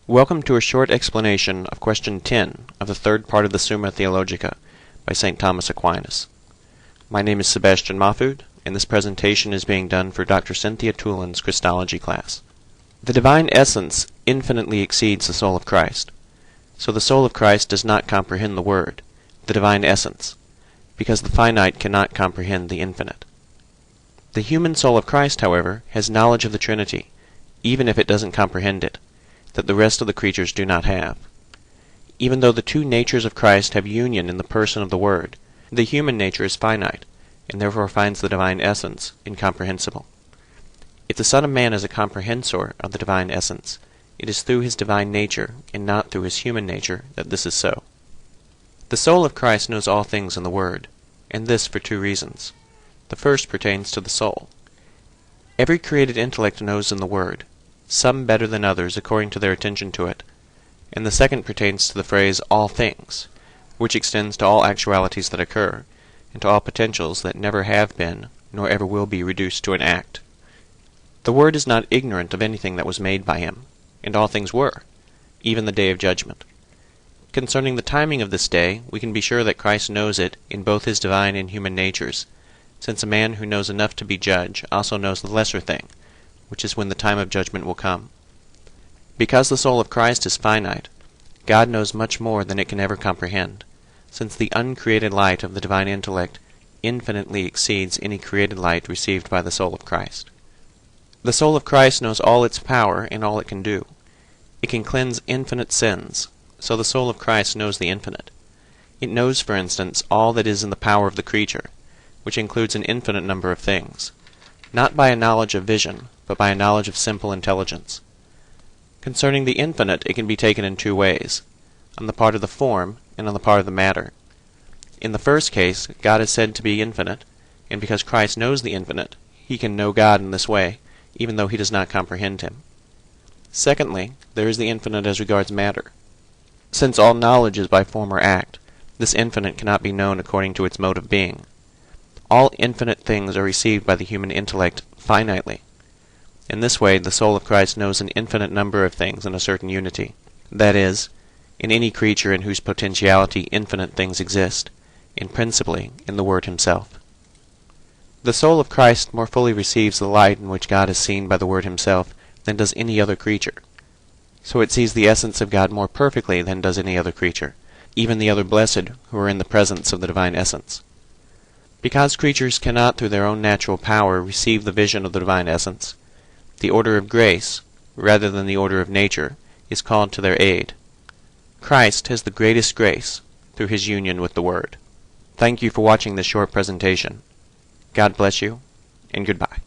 Welcome to a short explanation of question 10 of the third part of the Summa Theologica by St. Thomas Aquinas. My name is Sebastian Mahfood, and this presentation is being done for Dr. Cynthia Toolan's Christology class. The divine essence infinitely exceeds the soul of Christ, so the soul of Christ does not comprehend the Word, the divine essence, because the finite cannot comprehend the infinite. The human soul of Christ, however, has knowledge of the Trinity, even if it doesn't comprehend it, that the rest of the creatures do not have. Even though the two natures of Christ have union in the person of the Word, the human nature is finite, and therefore finds the divine essence incomprehensible. If the Son of Man is a comprehensor of the divine essence, it is through his divine nature, and not through his human nature, that this is so. The soul of Christ knows all things in the Word, and this for two reasons. The first pertains to the soul. Every created intellect knows in the Word, some better than others according to their attention to it, and the second pertains to the phrase all things, which extends to all actualities that occur, and to all potentials that never have been, nor ever will be reduced to an act. The Word is not ignorant of anything that was made by him, and all things were, even the day of judgment. Concerning the timing of this day, we can be sure that Christ knows it in both his divine and human natures, since a man who knows enough to be judge also knows the lesser thing, which is when the time of judgment will come. Because the soul of Christ is finite, God knows much more than it can ever comprehend, since the uncreated light of the divine intellect infinitely exceeds any created light received by the soul of Christ. The soul of Christ knows all its power and all it can do. It can cleanse infinite sins, so the soul of Christ knows the infinite. It knows, for instance, all that is in the power of the creature, which includes an infinite number of things, not by a knowledge of vision, but by a knowledge of simple intelligence. Concerning the infinite, it can be taken in two ways, on the part of the form and on the part of the matter. In the first case, God is said to be infinite, and because Christ knows the infinite, he can know God in this way, even though he does not comprehend him. Secondly, there is the infinite as regards matter. Since all knowledge is by form or act, this infinite cannot be known according to its mode of being. All infinite things are received by the human intellect finitely. In this way, the soul of Christ knows an infinite number of things in a certain unity, that is, in any creature in whose potentiality infinite things exist, and principally in the Word himself. The soul of Christ more fully receives the light in which God is seen by the Word himself than does any other creature. So it sees the essence of God more perfectly than does any other creature, even the other blessed who are in the presence of the divine essence. Because creatures cannot through their own natural power receive the vision of the divine essence, the order of grace, rather than the order of nature, is called to their aid. Christ has the greatest grace through his union with the Word. Thank you for watching this short presentation. God bless you, and goodbye.